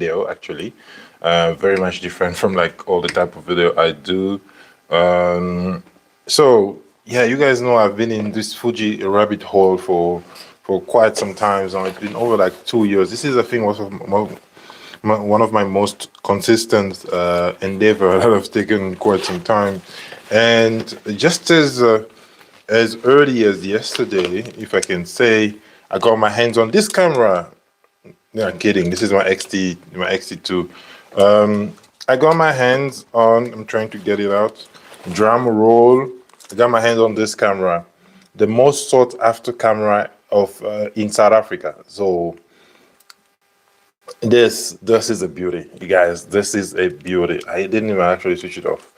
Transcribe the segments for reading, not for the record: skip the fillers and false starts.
video actually. Very much different from like all the type of video I do. So yeah, you guys know I've been in this Fuji rabbit hole for quite some time now. It's been over like 2 years. This is I think one of my most consistent endeavor that have taken quite some time. And just as early as yesterday, if I can say, I got my hands on this camera. No, I'm kidding. This is my XT2. I got my hands on. I'm trying to get it out. Drum roll. I got my hands on this camera, the most sought after camera of in South Africa. So this is a beauty, you guys. This is a beauty. I didn't even actually switch it off.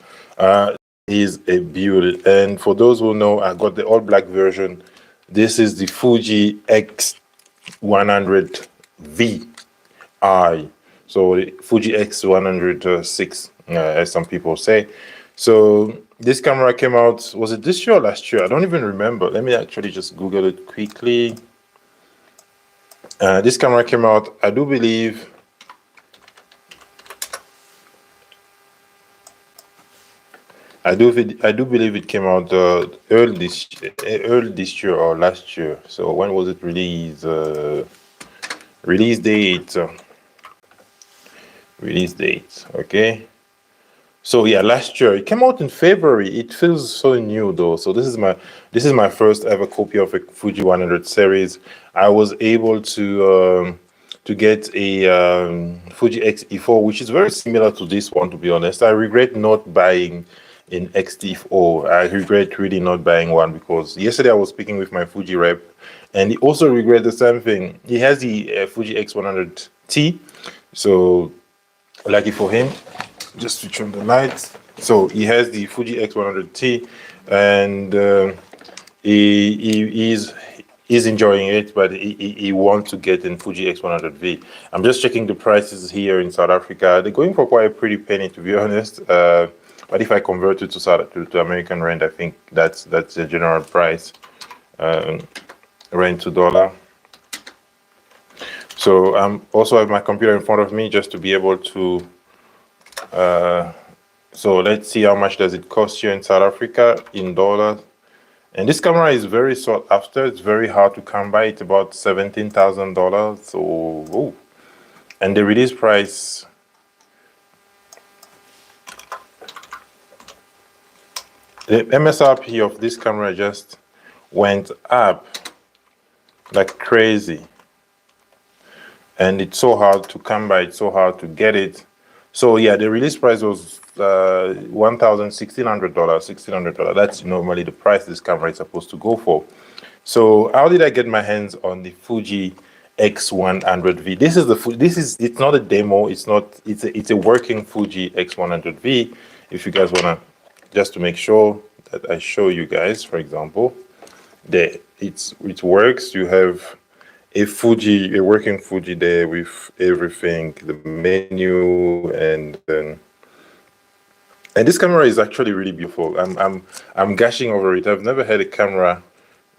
Is a beauty. And for those who know, I got the all black version. This is the Fuji X100VI. So the Fuji X100VI, as some people say. So this camera came out, was it this year or last year? I don't even remember. Let me actually just Google it quickly. This camera came out, I do believe, I do believe it came out early this year or last year. So when was it released? Release date. Release date. Okay. So yeah, last year it came out in February. It feels so new though. So this is my first ever copy of a Fuji 100 series. I was able to get a Fuji X-E4, which is very similar to this one. To be honest, I regret not buying in XT4. I regret really not buying one because yesterday I was speaking with my Fuji rep, and he also regret the same thing. He has the Fuji X100T, so lucky for him. Just switch on the lights. So he has the Fuji X100T, and he's enjoying it, but he wants to get in Fuji X100V. I'm just checking the prices here in South Africa. They're going for quite a pretty penny, to be honest. But if I convert it to American rand, I think that's the general price, rand to dollar. So I'm also have my computer in front of me just to be able to. So let's see how much does it cost you in South Africa in dollars. And this camera is very sought after. It's very hard to come by. It's about $17,000. So, oh. And the release price. The MSRP of this camera just went up like crazy, and it's so hard to come by. It's so hard to get it. So yeah, the release price was $1,600. That's normally the price this camera is supposed to go for. So how did I get my hands on the Fuji X100V? It's not a demo. It's a working Fuji X100V. If you guys wanna, just to make sure that I show you guys, for example, it works. You have a working Fuji there with everything, the menu, and this camera is actually really beautiful. I'm gushing over it. I've never had a camera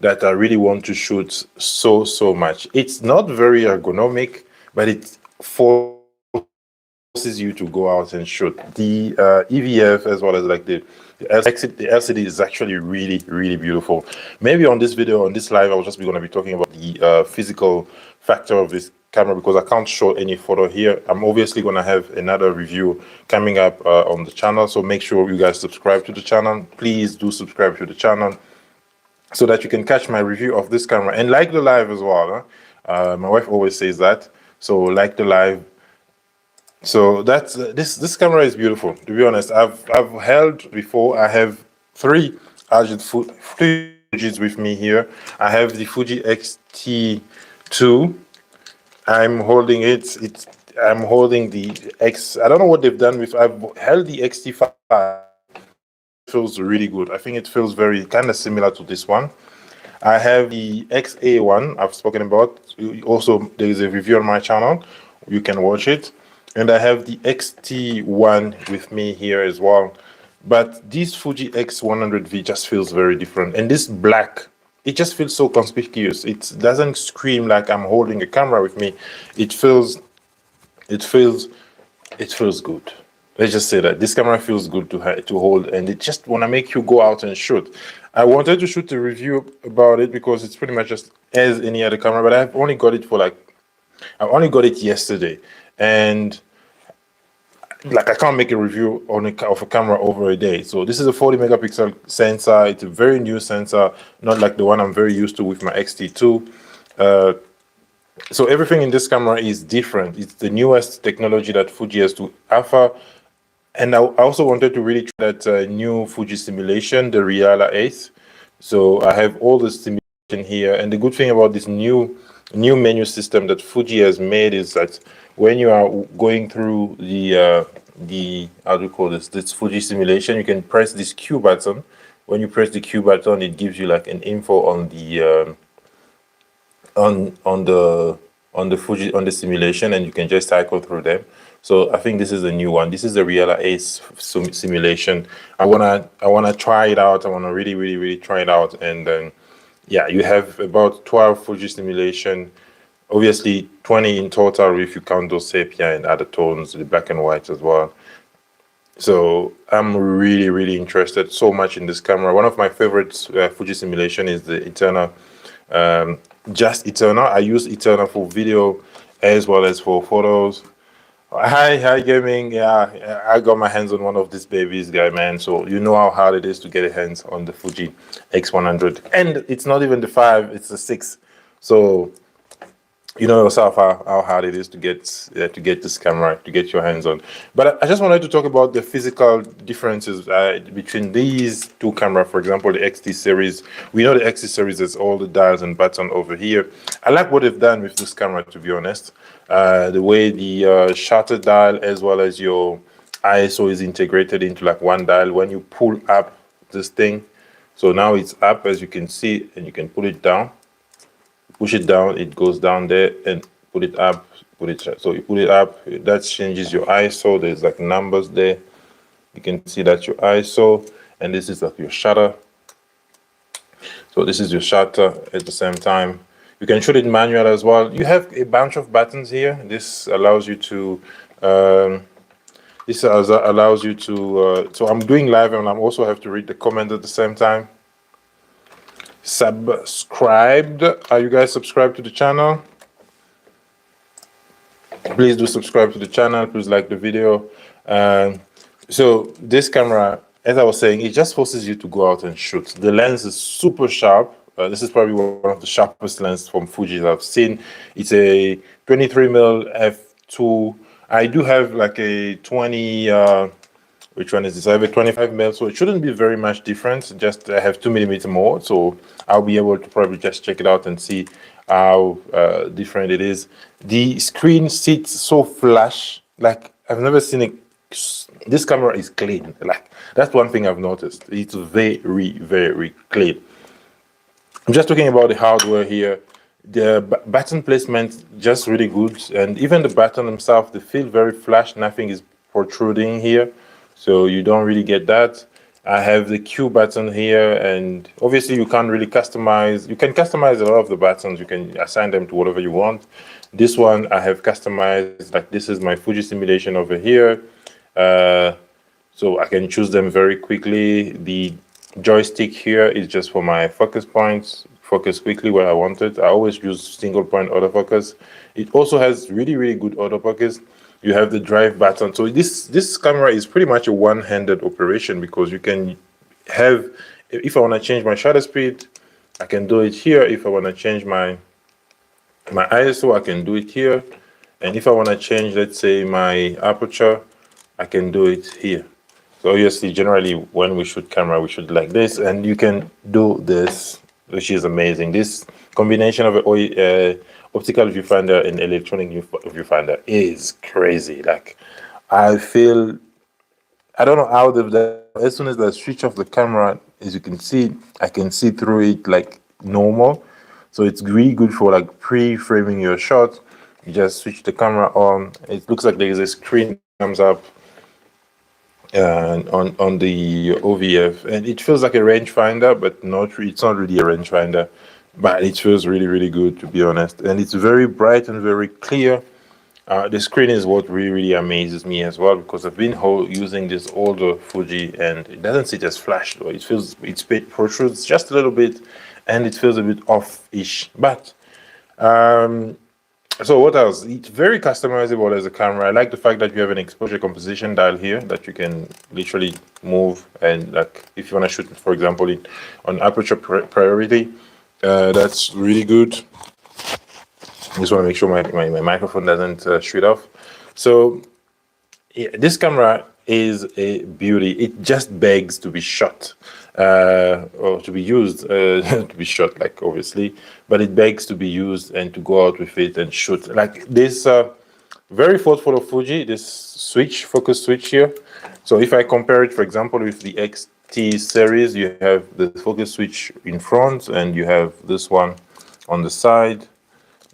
that I really want to shoot so much. It's not very ergonomic, but it forces you to go out and shoot. The EVF, as well as like the LCD is actually really beautiful. Maybe on this video, on this live, I'll just be going to be talking about the physical factor of this camera because I can't show any photo here. I'm obviously going to have another review coming up on the channel, so make sure you guys subscribe to the channel. Please do subscribe to the channel so that you can catch my review of this camera and like the live as well. My wife always says that, so like the live. So that's this camera is beautiful. To be honest, I've held before. I have three Fujis with me here. I have the Fuji X-T2. I'm holding it. I'm holding the X. I don't know what they've done with. I've held the X-T5. It feels really good. I think it feels very kind of similar to this one. I have the XA1 I've spoken about. Also, there is a review on my channel. You can watch it. And I have the XT1 with me here as well. But this Fuji X100V just feels very different. And this black, it just feels so conspicuous. It doesn't scream like I'm holding a camera with me. It feels it feels good. Let's just say that this camera feels good to hold, and it just want to make you go out and shoot. I wanted to shoot a review about it because it's pretty much just as any other camera, but I only got it yesterday, and like I can't make a review of a camera over a day. So this is a 40 megapixel sensor. It's a very new sensor, not like the one I'm very used to with my X-T2. So everything in this camera is different. It's the newest technology that Fuji has to offer. And I also wanted to really try that new Fuji simulation, the Reala 8. So I have all the simulation here. And the good thing about this new menu system that Fuji has made is that when you are going through the how do you call this Fuji simulation, you can press this Q button. When you press the Q button, it gives you like an info on the on the simulation, and you can just cycle through them. So I think this is a new one. This is the Reala Ace simulation. I wanna try it out. I wanna really try it out. And then yeah, you have about 12 Fuji simulation. Obviously 20 in total if you count those sepia and other tones, the black and white as well. So I'm really interested so much in this camera. One of my favorites Fuji simulation is the Eterna. Just Eterna. I use Eterna for video as well as for photos. Hi gaming. Yeah, I got my hands on one of these babies, guy, man. So you know how hard it is to get a hands on the Fuji X100, and it's not even the 5, it's the 6. So you know yourself how hard it is to get this camera, to get your hands on. But I just wanted to talk about the physical differences between these two cameras. For example, the XT series. We know the XT series has all the dials and buttons over here. I like what they've done with this camera, to be honest. The way the shutter dial as well as your ISO is integrated into like one dial. When you pull up this thing, so now it's up, as you can see, and you can pull it down. Push it down, it goes down there, and put it up, so you put it up, that changes your ISO. There's like numbers there. You can see that's your ISO, and this is like your shutter. So this is your shutter at the same time. You can shoot it manual as well. You have a bunch of buttons here. This allows you to so I'm doing live, and I'm also have to read the comment at the same time. Subscribed. Are you guys subscribed to the channel? Please do subscribe to the channel. Please like the video. So this camera, as I was saying, it just forces you to go out and shoot. The lens is super sharp. This is probably one of the sharpest lenses from Fuji I've seen. It's a 23mm f2. I do have like a 20. Which one is this? I have a 25mm, so it shouldn't be very much difference. Just I have 2mm more, so I'll be able to probably just check it out and see how different it is. The screen sits so flush, like I've never seen it. This camera is clean. Like that's one thing I've noticed. It's very clean. I'm just talking about the hardware here. The button placement just really good, and even the button themselves, they feel very flush. Nothing is protruding here. So you don't really get that. I have the Q button here, and obviously you can't really customize. You can customize a lot of the buttons. You can assign them to whatever you want. This one I have customized, like this is my Fuji simulation over here. So I can choose them very quickly. The joystick here is just for my focus points, focus quickly where I want it. I always use single point autofocus. It also has really good autofocus. You have the drive button. So this camera is pretty much a one-handed operation, because you can have, if I want to change my shutter speed, I can do it here. If I want to change my ISO, I can do it here. And if I want to change, let's say, my aperture, I can do it here. So obviously, generally, when we shoot camera, we shoot like this, and you can do this, which is amazing. This combination of optical viewfinder and electronic viewfinder is crazy. Like, I feel, I don't know how they've done. As soon as I switch off the camera, as you can see, I can see through it like normal. So it's really good for like pre-framing your shot. You just switch the camera on. It looks like there is a screen that comes up on the OVF, and it feels like a rangefinder, but it's not really a rangefinder. But it feels really good, to be honest. And it's very bright and very clear. The screen is what really amazes me as well, because I've been using this older Fuji and it doesn't sit as flash though. It feels it protrudes just a little bit, and it feels a bit off-ish. But so what else? It's very customizable as a camera. I like the fact that you have an exposure composition dial here that you can literally move, and like if you want to shoot, for example, on aperture priority, that's really good. I just want to make sure my microphone doesn't shut off. So yeah, this camera is a beauty. It just begs to be shot, or to be used, to be shot, like obviously, but it begs to be used and to go out with it and shoot. Like this, very thoughtful of Fuji, this switch, focus switch here. So if I compare it, for example, with the XT series, you have the focus switch in front and you have this one on the side.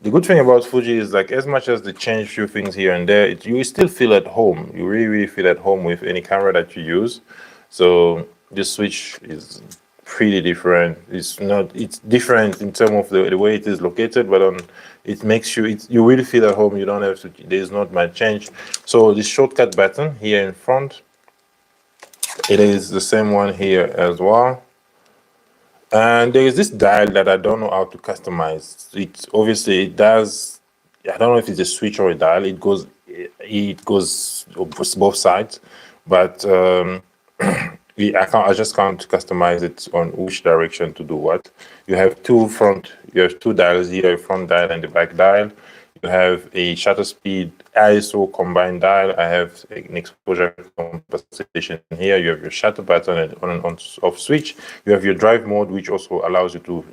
The good thing about Fuji is, like, as much as they change a few things here and there, you still feel at home. You really, really feel at home with any camera that you use. So this switch is pretty different. It's different in terms of the way it is located, but it makes you really feel at home. You don't have to, there's not much change. So this shortcut button here in front, it is the same one here as well. And there is this dial that I don't know how to customize. It does. I don't know if it's a switch or a dial. It goes both sides, but I just can't customize it on which direction to do what. You have two dials here, a front dial and a back dial. You have a shutter speed ISO combined dial. I have an exposure compensation here. You have your shutter button and on and off switch. You have your drive mode, which also allows you to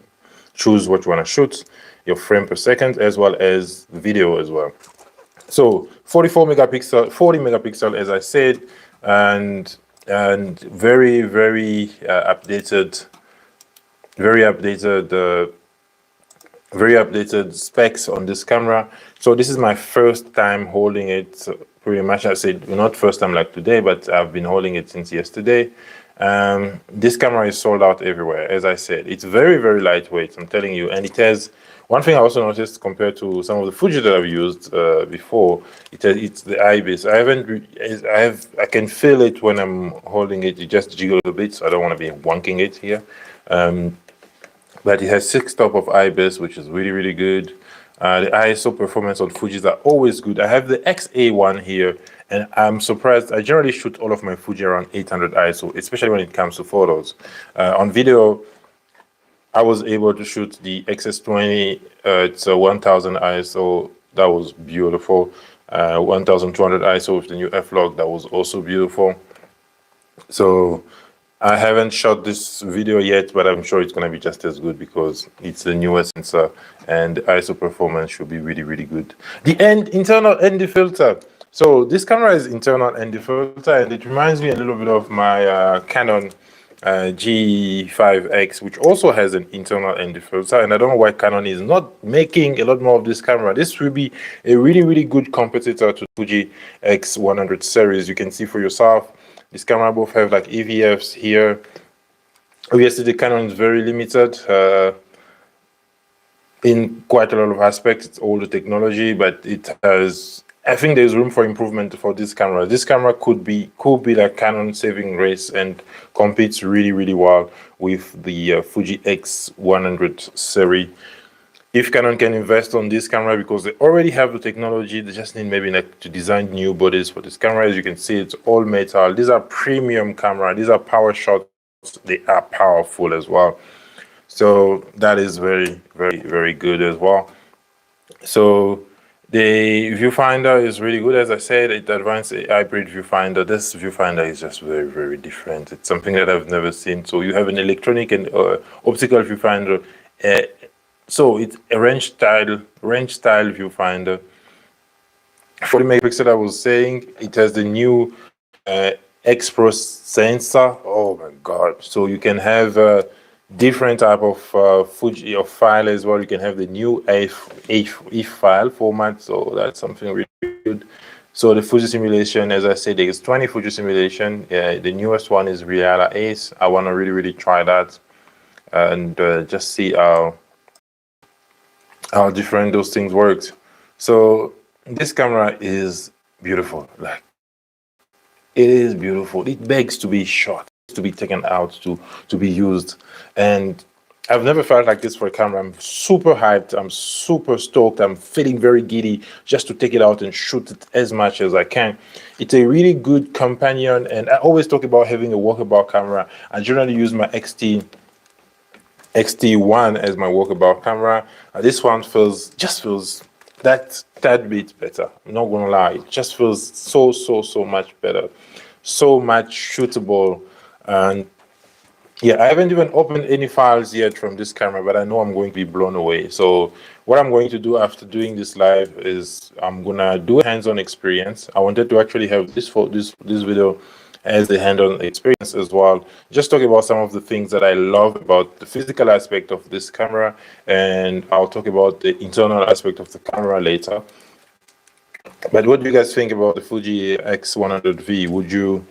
choose what you want to shoot, your frame per second, as well as video as well. So 40 megapixel, as I said, and very, very updated, very updated specs on this camera. So this is my first time holding it, pretty much. I said not first time like today, but I've been holding it since yesterday. This camera is sold out everywhere. As I said, it's very, very lightweight, I'm telling you. And it has one thing I also noticed compared to some of the Fuji that I've used before. It's the IBIS. I can feel it when I'm holding it. It just jiggles a bit, so I don't want to be wonking it here. But it has 6 top of IBIS, which is really, really good. The ISO performance on Fujis are always good. I have the XA1 here, and I'm surprised. I generally shoot all of my Fuji around 800 ISO, especially when it comes to photos. On video, I was able to shoot the XS20. It's a 1000 ISO. That was beautiful. 1200 ISO with the new F-Log. That was also beautiful. So I haven't shot this video yet, but I'm sure it's going to be just as good because it's the newest sensor and the ISO performance should be really, really good. The internal ND filter. So this camera is internal ND filter, and it reminds me a little bit of my Canon G5X, which also has an internal ND filter. And I don't know why Canon is not making a lot more of this camera. This will be a really, really good competitor to Fuji X100 series. You can see for yourself. This camera both have like EVFs here. Obviously, the Canon is very limited in quite a lot of aspects. It's older technology, but it has. I think there's room for improvement for this camera. This camera could be like Canon saving grace and competes really, really well with the Fuji X100 series. If Canon can invest on this camera, because they already have the technology, they just need maybe like to design new bodies for this camera. As you can see, it's all metal. These are premium camera. These are power shots. They are powerful as well. So that is very, very, very good as well. So the viewfinder is really good. As I said, it's advanced hybrid viewfinder. This viewfinder is just very, very different. It's something that I've never seen. So you have an electronic and optical viewfinder. So it's a range style viewfinder. 40 megapixel, I was saying, it has the new X Pro sensor. Oh my God. So you can have different type of Fuji of file as well. You can have the new AF file format. So that's something really good. So the Fuji simulation, as I said, there's 20 Fuji simulation. The newest one is Reala Ace. I want to really, really try that and just see how different those things work. So this camera is beautiful. Like, it is beautiful. It begs to be shot, to be taken out, to be used. And I've never felt like this for a camera. I'm super hyped. I'm super stoked. I'm feeling very giddy just to take it out and shoot it as much as I can. It's a really good companion. And I always talk about having a walkabout camera. I generally use my XT1 as my walkabout camera. This one just feels that bit better. I'm not gonna lie, it just feels so much better, so much shootable. And yeah, I haven't even opened any files yet from this camera, but I know I'm going to be blown away. So what I'm going to do after doing this live is I'm gonna do a hands-on experience. I wanted to actually have this video as a hands-on experience as well. Just talk about some of the things that I love about the physical aspect of this camera, and I'll talk about the internal aspect of the camera later. But what do you guys think about the Fuji X100V?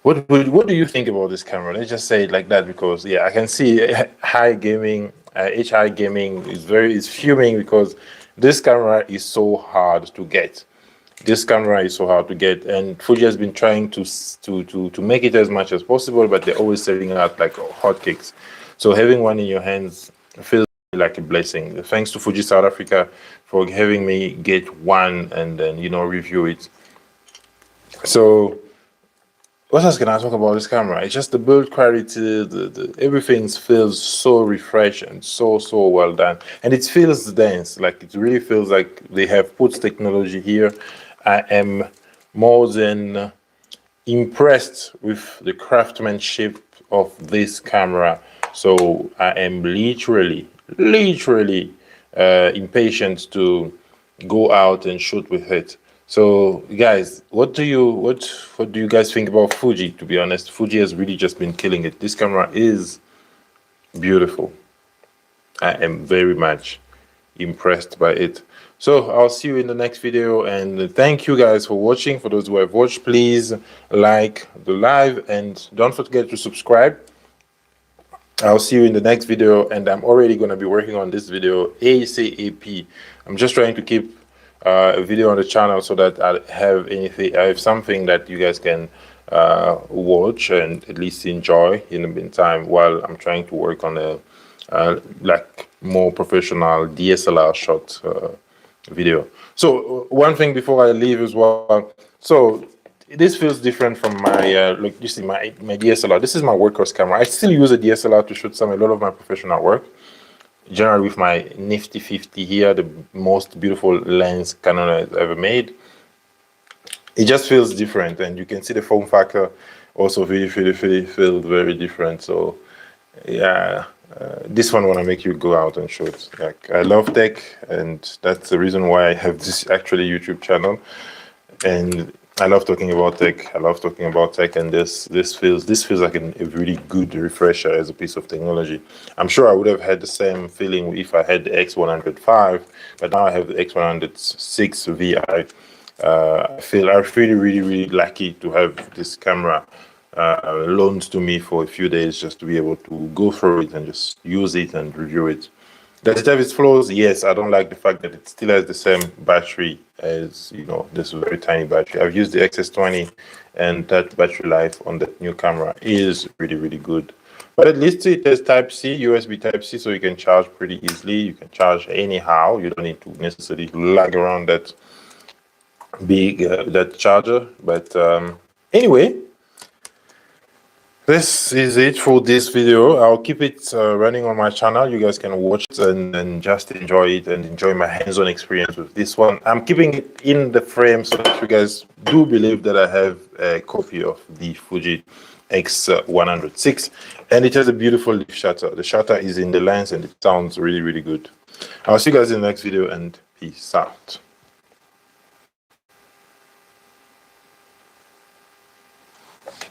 What do you think about this camera? Let's just say it like that, because yeah, I can see high gaming, HI gaming is fuming because this camera is so hard to get. This camera is so hard to get, and Fuji has been trying to make it as much as possible, but they're always selling out like hotcakes. So having one in your hands feels like a blessing. Thanks to Fuji South Africa for having me get one and then, you know, review it. So what else can I talk about this camera? It's just the build quality, the everything feels so refreshed and so well done, and it feels dense. Like, it really feels like they have put technology here. I am more than impressed with the craftsmanship of this camera. So I am literally impatient to go out and shoot with it. So guys, what do you guys think about Fuji? To be honest, Fuji has really just been killing it. This camera is beautiful. I am very much impressed by it. So I'll see you in the next video, and thank you guys for watching. For those who have watched, please like the live and don't forget to subscribe. I'll see you in the next video, and I'm already going to be working on this video ASAP. I'm just trying to keep a video on the channel so that I have something that you guys can watch and at least enjoy in the meantime, while I'm trying to work on a like more professional DSLR shot video. So one thing before I leave as well, so this feels different from my look, you see my DSLR. This is my workhorse camera. I still use a DSLR to shoot a lot of my professional work, generally with my nifty 50 here, the most beautiful lens Canon has ever made. It just feels different, and you can see the form factor also feels very different. So yeah, this one wanna make you go out and shoot. Like, I love tech, and that's the reason why I have this actually YouTube channel, and I love talking about tech. I love talking about tech, and this feels like a really good refresher as a piece of technology. I'm sure I would have had the same feeling if I had the X100V, but now I have the X100VI. I feel really lucky to have this camera loaned to me for a few days, just to be able to go through it and just use it and review it. Does it have its flaws? Yes. I don't like the fact that it still has the same battery as, you know, this very tiny battery. I've used the XS20, and that battery life on that new camera is really good. But at least it has Type-C, USB Type-C, so you can charge pretty easily. You can charge anyhow. You don't need to necessarily lug around that big that charger. But anyway, this is it for this video. I'll keep it running on my channel. You guys can watch it and just enjoy it and enjoy my hands-on experience with this one. I'm keeping it in the frame so that you guys do believe that I have a copy of the Fuji X100VI, and it has a beautiful leaf shutter. The shutter is in the lens, and it sounds really good. I'll see you guys in the next video, and peace out.